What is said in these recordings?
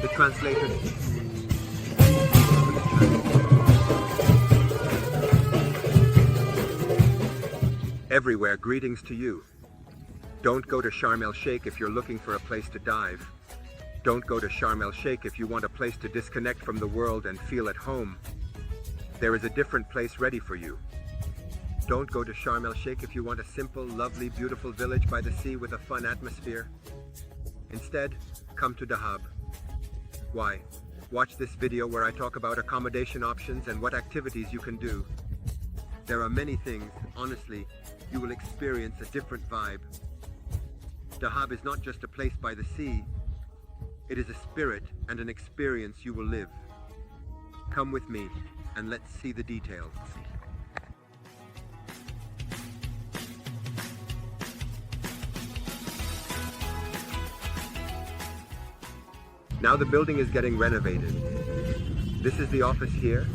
The translator. Everywhere, greetings to you. Don't go to Sharm el-Sheikh if you're looking for a place to dive. Don't go to Sharm el-Sheikh if you want a place to disconnect from the world and feel at home. There is a different place ready for you. Don't go to Sharm el-Sheikh if you want a simple, lovely, beautiful village by the sea with a fun atmosphere. Instead, come to Dahab. Why? Watch this video where I talk about accommodation options and what activities you can do. There are many things, honestly, you will experience a different vibe. Dahab is not just a place by the sea, it is a spirit and an experience you will live. Come with me and let's see the details. Now the building is getting renovated. This is the office here.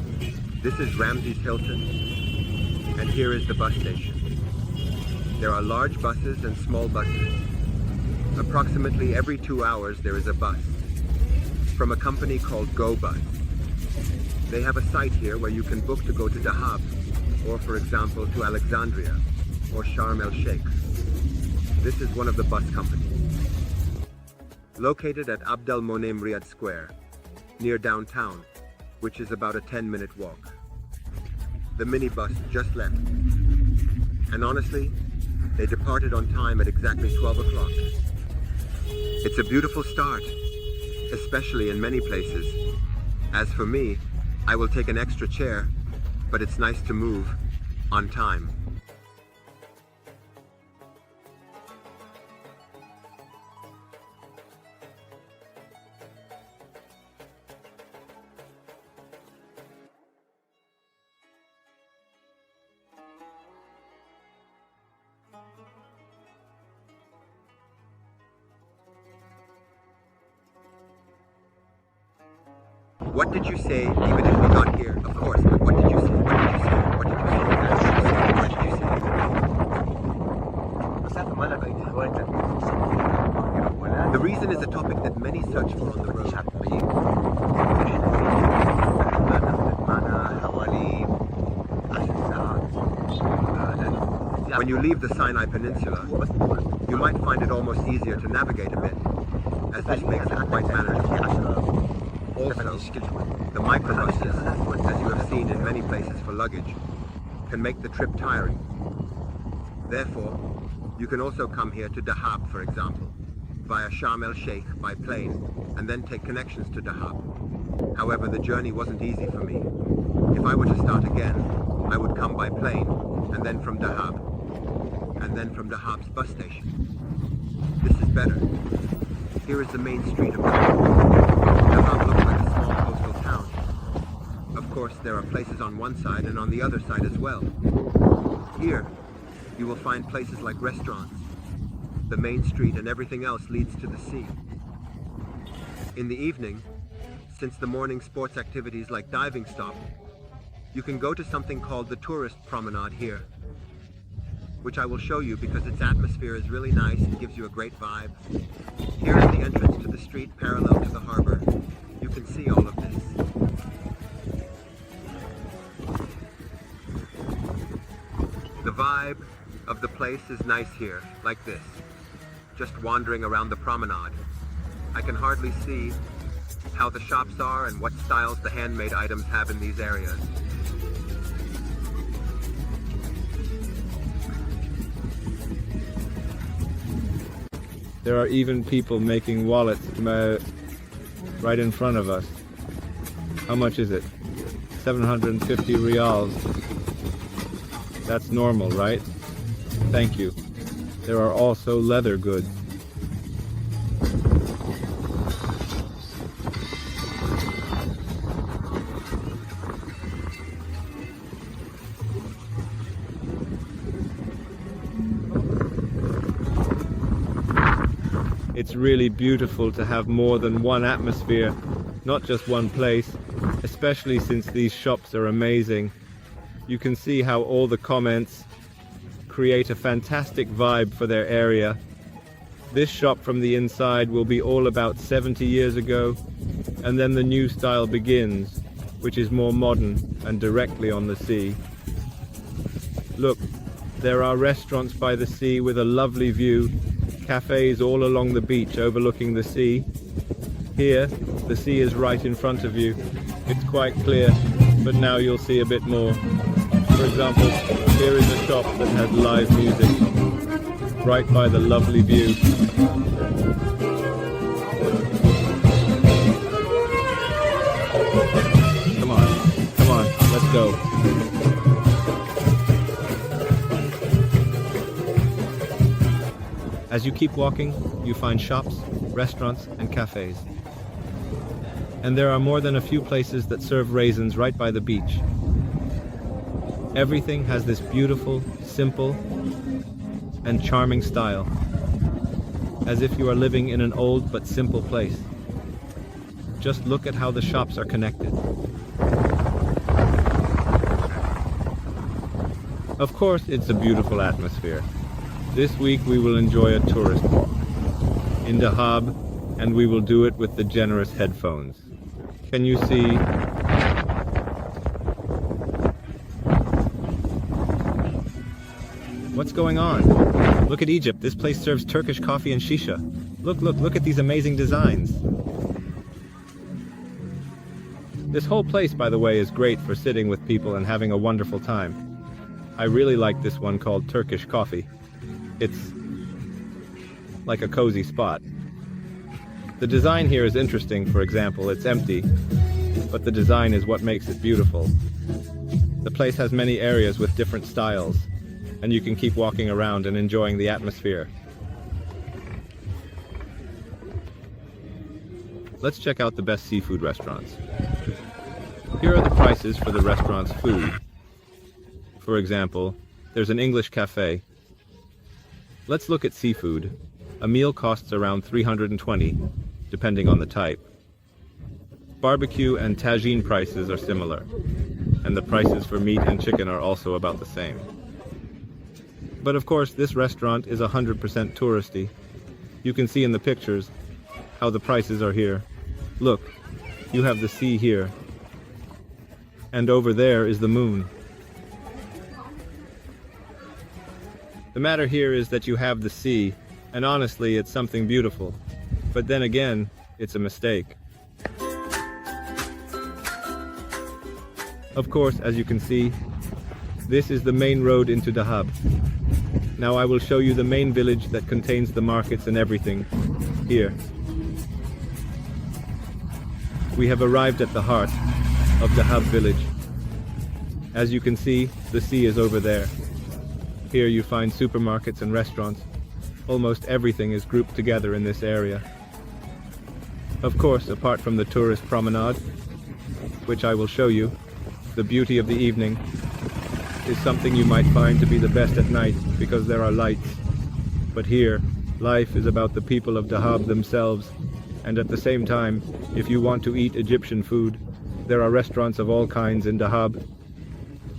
This is Ramsey's Hilton. And here is the bus station. There are large buses and small buses. Approximately every 2 hours there is a bus from a company called Go Bus. They have a site here where you can book to go to Dahab, or for example to Alexandria or Sharm el-Sheikh. This is one of the bus companies. Located at Abd el-Monem Riyadh Square, near downtown, which is about a 10-minute walk. The minibus just left. And honestly, they departed on time at exactly 12 o'clock. It's a beautiful start, especially in many places. As for me, I will take an extra chair, but it's nice to move on time. What did you say, even if we got here? Of course, but what did you say? What did you say? What did you say? What did you say? The reason is a topic that many search for on the road. When you leave the Sinai Peninsula, you might find it almost easier to navigate a bit, as this makes it quite manageable. Also, the microbuses, as you have seen in many places for luggage, can make the trip tiring. Therefore, you can also come here to Dahab, for example, via Sharm el-Sheikh by plane, and then take connections to Dahab. However, the journey wasn't easy for me. If I were to start again, I would come by plane, and then from Dahab, and then from Dahab's bus station. This is better. Here is the main street of Dahab. Dahab looks like a small coastal town. Of course, there are places on one side and on the other side as well. Here, you will find places like restaurants. The main street and everything else leads to the sea. In the evening, since the morning sports activities like diving stop, you can go to something called the tourist promenade here, which I will show you because its atmosphere is really nice and gives you a great vibe. Here is the entrance to the street parallel to the harbor. You can see all of this. The vibe of the place is nice here, like this. Just wandering around the promenade. I can hardly see how the shops are and what styles the handmade items have in these areas. There are even people making wallets right in front of us. How much is it? 750 riyals. That's normal, right? Thank you. There are also leather goods. It's really beautiful to have more than one atmosphere, not just one place, especially since these shops are amazing. You can see how all the comments create a fantastic vibe for their area. This shop from the inside will be all about 70 years ago. and then the new style begins, which is more modern and directly on the sea. Look, there are restaurants by the sea with a lovely view, cafes all along the beach overlooking the sea. Here, the sea is right in front of you. It's quite clear, but now you'll see a bit more. For example, here is a shop that has live music, right by the lovely view. Come on, let's go. As you keep walking, you find shops, restaurants, and cafes. And there are more than a few places that serve raisins right by the beach. Everything has this beautiful, simple, and charming style, as if you are living in an old but simple place. Just look at how the shops are connected. Of course, it's a beautiful atmosphere. This week we will enjoy a tourist walk in Dahab, and we will do it with the generous headphones. Can you see? What's going on? Look at Egypt. This place serves Turkish coffee and shisha. Look at these amazing designs. This whole place, by the way, is great for sitting with people and having a wonderful time. I really like this one called Turkish coffee. It's like a cozy spot. The design here is interesting. For example, it's empty, but the design is what makes it beautiful. The place has many areas with different styles, and you can keep walking around and enjoying the atmosphere. Let's check out the best seafood restaurants. Here are the prices for the restaurant's food. For example, there's an English cafe. Let's look at seafood. A meal costs around $320, depending on the type. Barbecue and tagine prices are similar, and the prices for meat and chicken are also about the same. But of course, this restaurant is 100% touristy. You can see in the pictures how the prices are here. Look, you have the sea here, and over there is the moon. The matter here is that you have the sea, and honestly, it's something beautiful. But then again, it's a mistake. Of course, as you can see, this is the main road into Dahab. Now I will show you the main village that contains the markets and everything. Here. We have arrived at the heart of Dahab village. As you can see, the sea is over there. Here you find supermarkets and restaurants. Almost everything is grouped together in this area. Of course, apart from the tourist promenade, which I will show you, the beauty of the evening is something you might find to be the best at night because there are lights. But here, life is about the people of Dahab themselves, and at the same time, if you want to eat Egyptian food, there are restaurants of all kinds in Dahab.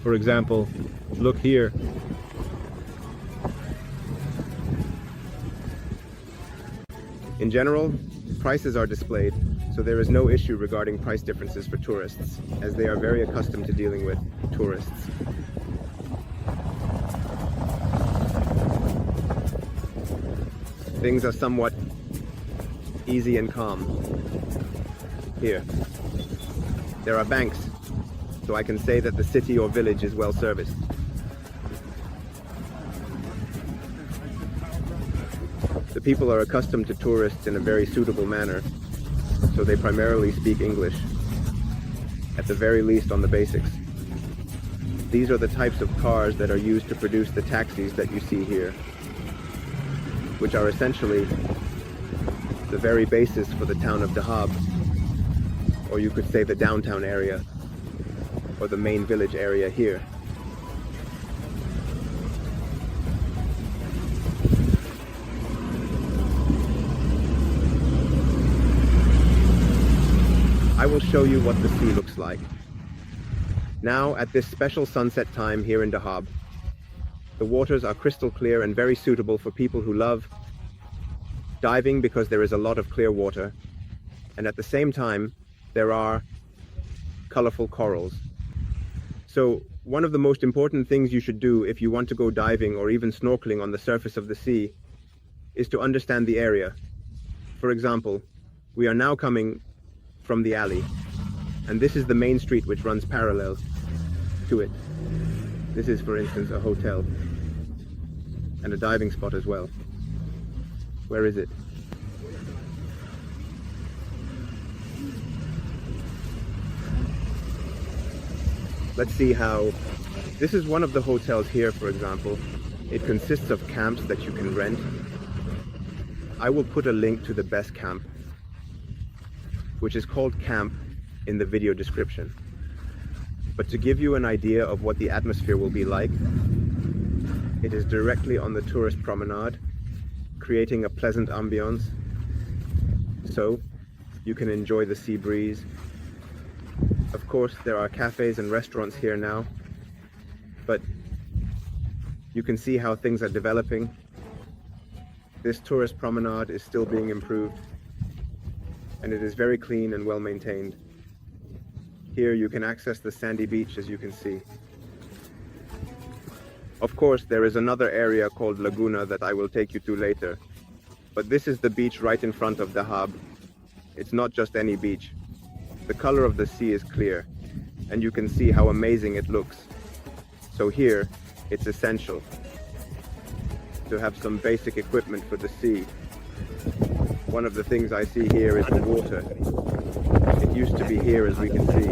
For example, look here. In general, prices are displayed, so there is no issue regarding price differences for tourists, as they are very accustomed to dealing with tourists. Things are somewhat easy and calm. Here. There are banks, so I can say that the city or village is well serviced. The people are accustomed to tourists in a very suitable manner, so they primarily speak English, at the very least on the basics. These are the types of cars that are used to produce the taxis that you see here, which are essentially the very basis for the town of Dahab, or you could say the downtown area, or the main village area here. I will show you what the sea looks like. Now, at this special sunset time here in Dahab, the waters are crystal clear and very suitable for people who love diving because there is a lot of clear water, and at the same time, there are colorful corals. So one of the most important things you should do if you want to go diving or even snorkeling on the surface of the sea is to understand the area. For example, we are now coming from the alley, and this is the main street which runs parallel to it. This is, for instance, a hotel and a diving spot as well. Where is it? Let's see how... This is one of the hotels here, for example. It consists of camps that you can rent. I will put a link to the best camp, which is called Camp, in the video description. But to give you an idea of what the atmosphere will be like, it is directly on the tourist promenade, creating a pleasant ambience, so you can enjoy the sea breeze. Of course, there are cafes and restaurants here now, but you can see how things are developing. This tourist promenade is still being improved, and it is very clean and well maintained. Here you can access the sandy beach, as you can see. Of course, there is another area called Laguna that I will take you to later, but this is the beach right in front of Dahab. It's not just any beach. The color of the sea is clear, and you can see how amazing it looks. So here, it's essential to have some basic equipment for the sea. One of the things I see here is the water. It used to be here, as we can see.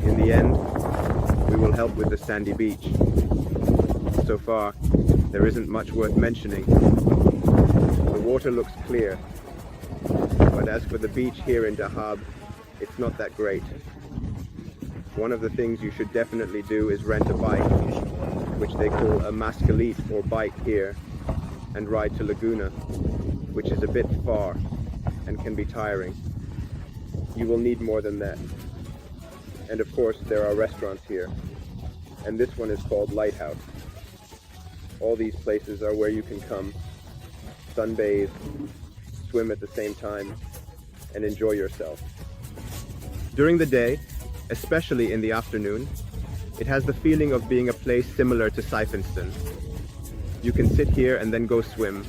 In the end, we will help with the sandy beach. So far, there isn't much worth mentioning. The water looks clear, but as for the beach here in Dahab, it's not that great. One of the things you should definitely do is rent a bike, which they call a mascalite or bike here, and ride to Laguna, which is a bit far and can be tiring. You will need more than that. And of course, there are restaurants here, and this one is called Lighthouse. All these places are where you can come, sunbathe, swim at the same time, and enjoy yourself. During the day, especially in the afternoon, it has the feeling of being a place similar to Siphonston. You can sit here and then go swim,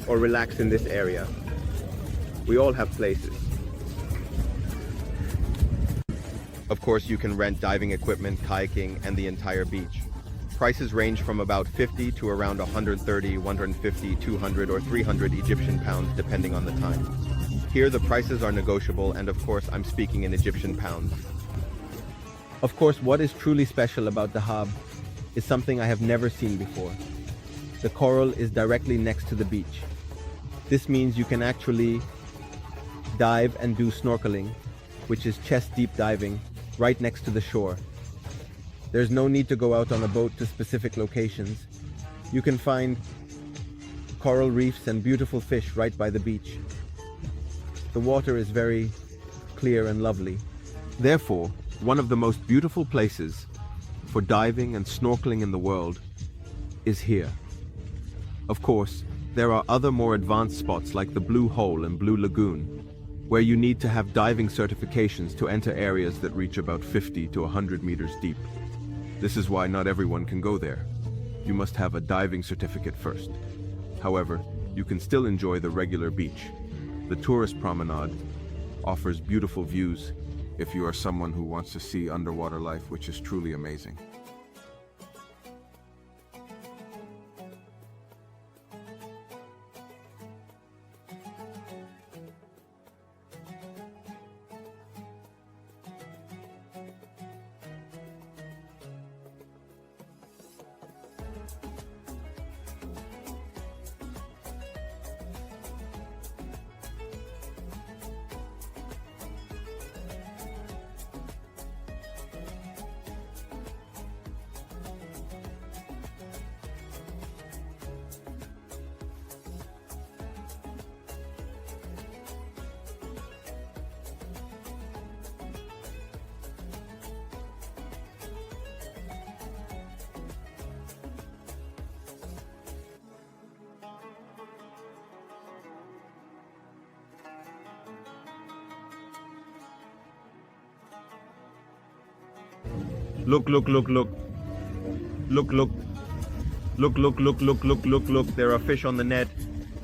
or relax in this area. We all have places. Of course, you can rent diving equipment, kayaking, and the entire beach. Prices range from about 50 to around 130, 150, 200, or 300 Egyptian pounds, depending on the time. Here, the prices are negotiable, and of course, I'm speaking in Egyptian pounds. Of course, what is truly special about Dahab is something I have never seen before. The coral is directly next to the beach. This means you can actually dive and do snorkeling, which is chest-deep diving, right next to the shore. There's no need to go out on a boat to specific locations. You can find coral reefs and beautiful fish right by the beach. The water is very clear and lovely. Therefore, one of the most beautiful places for diving and snorkeling in the world is here. Of course, there are other more advanced spots like the Blue Hole and Blue Lagoon, where you need to have diving certifications to enter areas that reach about 50 to 100 meters deep. This is why not everyone can go there. You must have a diving certificate first. However, you can still enjoy the regular beach. The tourist promenade offers beautiful views if you are someone who wants to see underwater life, which is truly amazing. Look, look, look, look. Look, look. Look, look, look, look, look, look, look. There are fish on the net,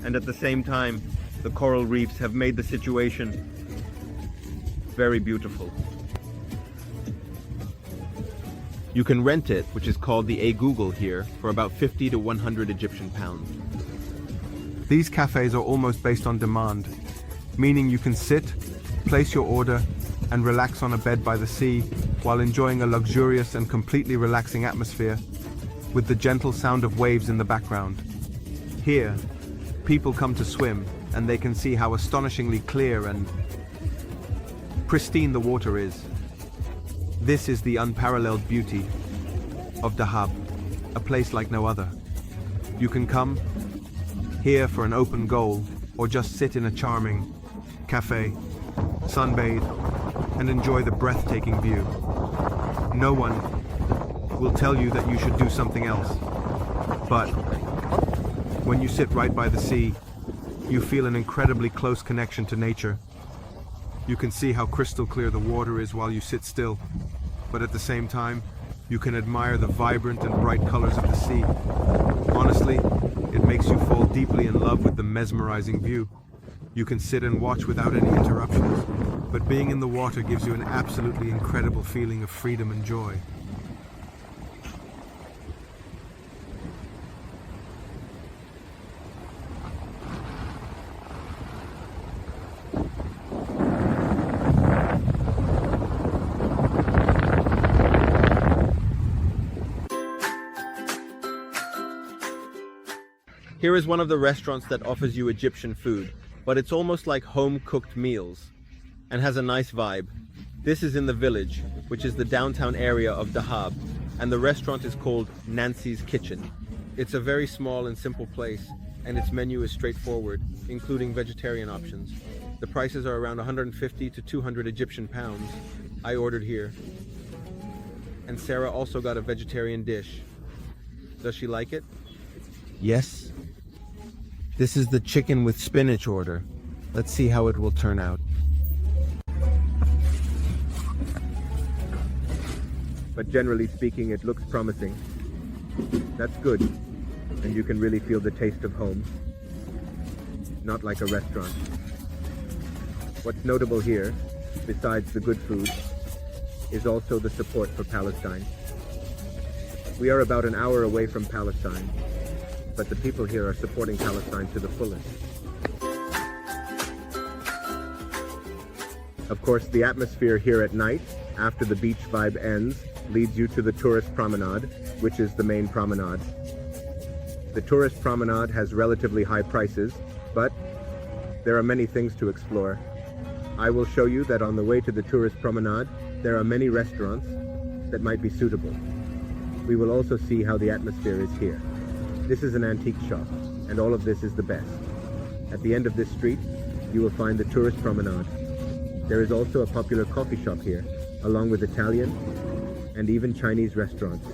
and at the same time, the coral reefs have made the situation very beautiful. You can rent it, which is called the A Google here, for about 50 to 100 Egyptian pounds. These cafes are almost based on demand, meaning you can sit, place your order, and relax on a bed by the sea while enjoying a luxurious and completely relaxing atmosphere with the gentle sound of waves in the background. Here, people come to swim, and they can see how astonishingly clear and pristine the water is. This is the unparalleled beauty of Dahab, a place like no other. You can come here for an open goal, or just sit in a charming cafe, sunbathe, and enjoy the breathtaking view. No one will tell you that you should do something else. But when you sit right by the sea, you feel an incredibly close connection to nature. You can see how crystal clear the water is while you sit still, but at the same time, you can admire the vibrant and bright colors of the sea. Honestly, it makes you fall deeply in love with the mesmerizing view. You can sit and watch without any interruptions, but being in the water gives you an absolutely incredible feeling of freedom and joy. Here is one of the restaurants that offers you Egyptian food, but it's almost like home-cooked meals and has a nice vibe. This is in the village, which is the downtown area of Dahab, and the restaurant is called Nancy's Kitchen. It's a very small and simple place, and its menu is straightforward, including vegetarian options. The prices are around 150 to 200 Egyptian pounds. I ordered here. And Sarah also got a vegetarian dish. Does she like it? Yes. This is the chicken with spinach order. Let's see how it will turn out. But generally speaking, it looks promising. That's good. And you can really feel the taste of home. Not like a restaurant. What's notable here, besides the good food, is also the support for Palestine. We are about an hour away from Palestine, but the people here are supporting Palestine to the fullest. Of course, the atmosphere here at night, after the beach vibe ends, leads you to the tourist promenade, which is the main promenade. The tourist promenade has relatively high prices, but there are many things to explore. I will show you that on the way to the tourist promenade, there are many restaurants that might be suitable. We will also see how the atmosphere is here. This is an antique shop, and all of this is the best. At the end of this street, you will find the tourist promenade. There is also a popular coffee shop here, along with Italian and even Chinese restaurants.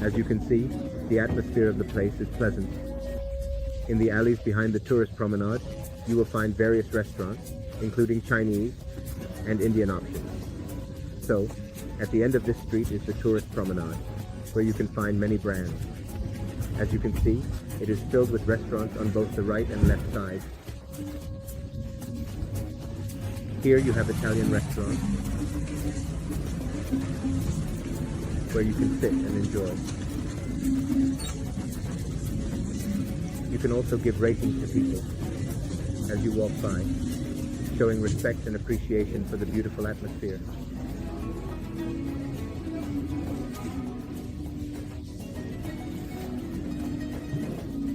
As you can see, the atmosphere of the place is pleasant. In the alleys behind the tourist promenade, you will find various restaurants, including Chinese and Indian options. So, at the end of this street is the tourist promenade, where you can find many brands. As you can see, it is filled with restaurants on both the right and left side. Here you have Italian restaurants, where you can sit and enjoy. You can also give ratings to people as you walk by, showing respect and appreciation for the beautiful atmosphere.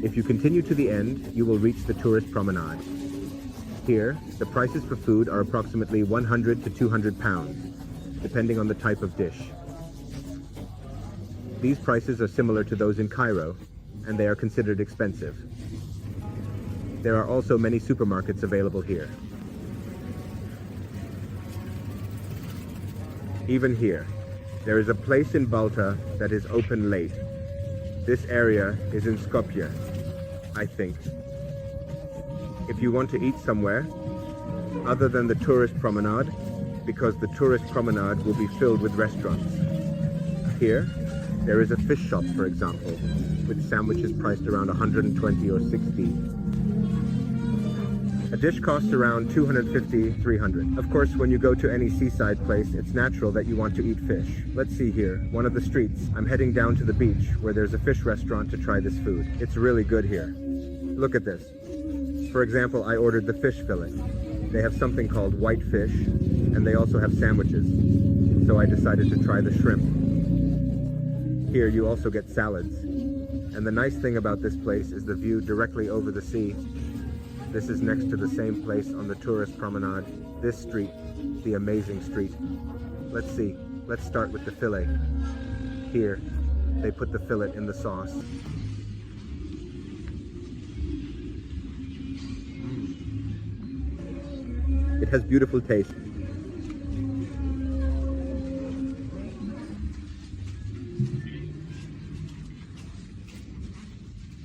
If you continue to the end, you will reach the tourist promenade. Here, the prices for food are approximately 100 to 200 pounds, depending on the type of dish. These prices are similar to those in Cairo, and they are considered expensive. There are also many supermarkets available here. Even here, there is a place in Balta that is open late. This area is in Skopje, I think. If you want to eat somewhere, other than the tourist promenade, because the tourist promenade will be filled with restaurants. Here, there is a fish shop, for example, with sandwiches priced around 120 or 60. A dish costs around 250, 300. Of course, when you go to any seaside place, it's natural that you want to eat fish. Let's see here, one of the streets. I'm heading down to the beach where there's a fish restaurant to try this food. It's really good here. Look at this. For example, I ordered the fish fillet. They have something called white fish, and they also have sandwiches. So I decided to try the shrimp. Here you also get salads. And the nice thing about this place is the view directly over the sea. This is next to the same place on the tourist promenade. This street, the amazing street. Let's see. Let's start with the fillet. Here, they put the fillet in the sauce. It has beautiful taste.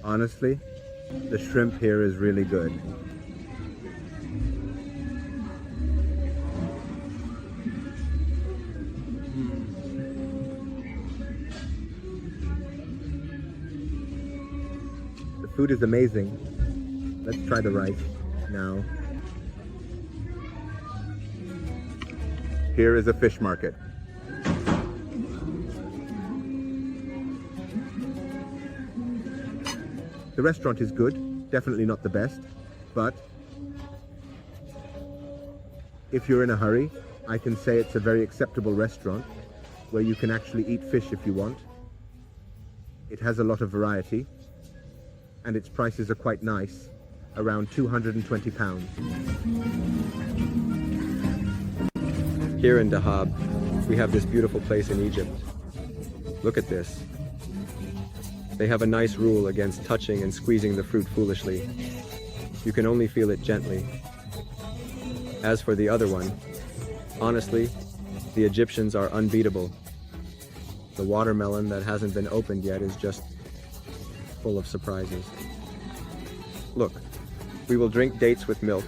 Honestly, the shrimp here is really good. The food is amazing. Let's try the rice now. Here is a fish market. The restaurant is good, definitely not the best, but if you're in a hurry, I can say it's a very acceptable restaurant where you can actually eat fish if you want. It has a lot of variety, and its prices are quite nice, around £220. Here in Dahab, we have this beautiful place in Egypt. Look at this. They have a nice rule against touching and squeezing the fruit foolishly. You can only feel it gently. As for the other one, honestly, the Egyptians are unbeatable. The watermelon that hasn't been opened yet is just full of surprises. Look, we will drink dates with milk,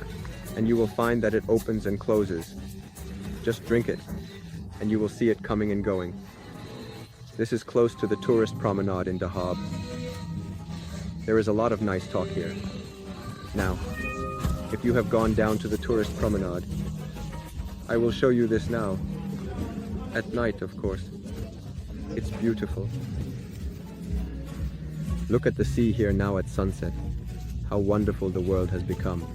and you will find that it opens and closes. Just drink it, and you will see it coming and going. This is close to the tourist promenade in Dahab. There is a lot of nice talk here. Now, if you have gone down to the tourist promenade, I will show you this now. At night, of course. It's beautiful. Look at the sea here now at sunset. How wonderful the world has become.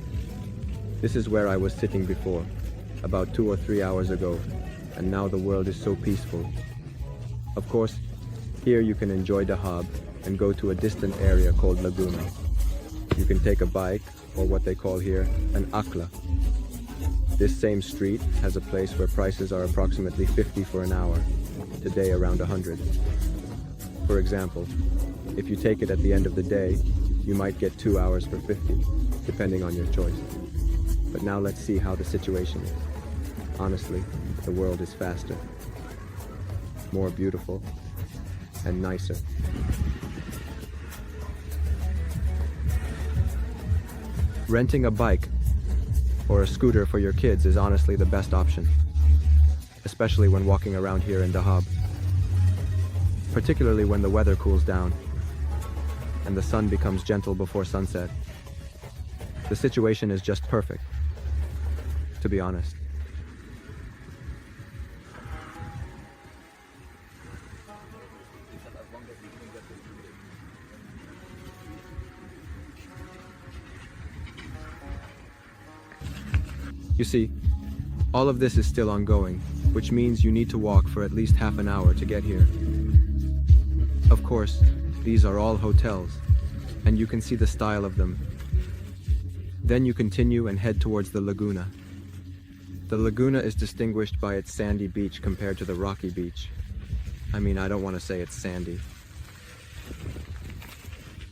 This is where I was sitting before, about 2 or 3 hours ago, and now the world is so peaceful. Of course, here you can enjoy Dahab and go to a distant area called Laguna. You can take a bike, or what they call here, an akla. This same street has a place where prices are approximately 50 for an hour, today around 100. For example, if you take it at the end of the day, you might get 2 hours for 50, depending on your choice. But now let's see how the situation is. Honestly, the world is faster, more beautiful, and nicer. Renting a bike or a scooter for your kids is honestly the best option, especially when walking around here in Dahab, particularly when the weather cools down and the sun becomes gentle before sunset. The situation is just perfect, to be honest. You see, all of this is still ongoing, which means you need to walk for at least half an hour to get here. Of course, these are all hotels, and you can see the style of them. Then you continue and head towards the Laguna. The Laguna is distinguished by its sandy beach compared to the rocky beach. I mean, I don't want to say it's sandy.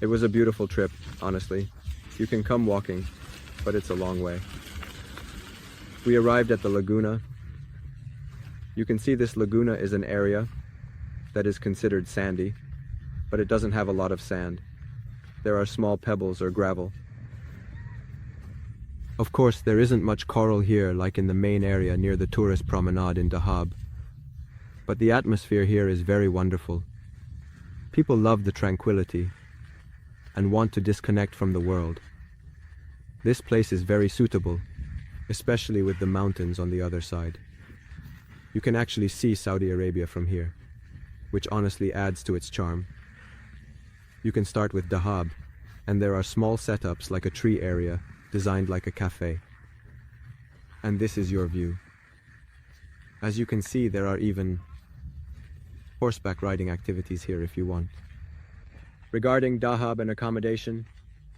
It was a beautiful trip, honestly. You can come walking, but it's a long way. We arrived at the Laguna. You can see this Laguna is an area that is considered sandy, but it doesn't have a lot of sand. There are small pebbles or gravel. Of course, there isn't much coral here like in the main area near the tourist promenade in Dahab. But the atmosphere here is very wonderful. People love the tranquility and want to disconnect from the world. This place is very suitable, especially with the mountains on the other side. You can actually see Saudi Arabia from here, which honestly adds to its charm. You can start with Dahab, and there are small setups like a tree area designed like a cafe. And this is your view. As you can see, there are even horseback riding activities here if you want. Regarding Dahab and accommodation,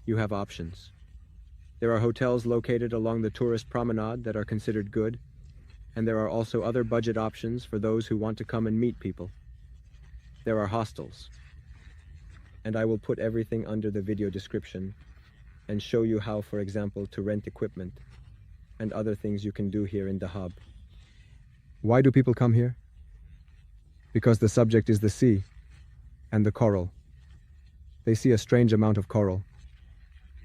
you have options. There are hotels located along the tourist promenade that are considered good, and there are also other budget options for those who want to come and meet people. There are hostels, and I will put everything under the video description and show you how, for example, to rent equipment and other things you can do here in Dahab. Why do people come here? Because the subject is the sea and the coral. They see a strange amount of coral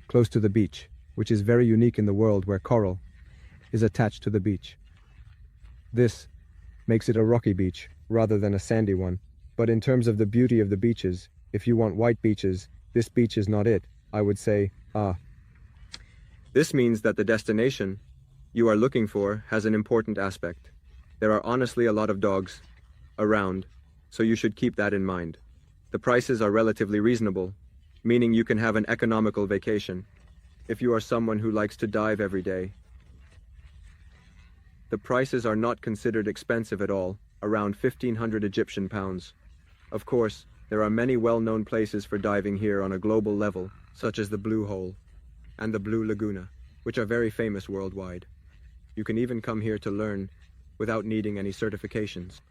close to the beach, which is very unique in the world where coral is attached to the beach. This makes it a rocky beach rather than a sandy one. But in terms of the beauty of the beaches, if you want white beaches, this beach is not it. I would say, This means that the destination you are looking for has an important aspect. There are honestly a lot of dogs around, so you should keep that in mind. The prices are relatively reasonable, meaning you can have an economical vacation if you are someone who likes to dive every day. The prices are not considered expensive at all, around 1,500 Egyptian pounds. Of course, there are many well-known places for diving here on a global level, such as the Blue Hole and the Blue Laguna, which are very famous worldwide. You can even come here to learn without needing any certifications.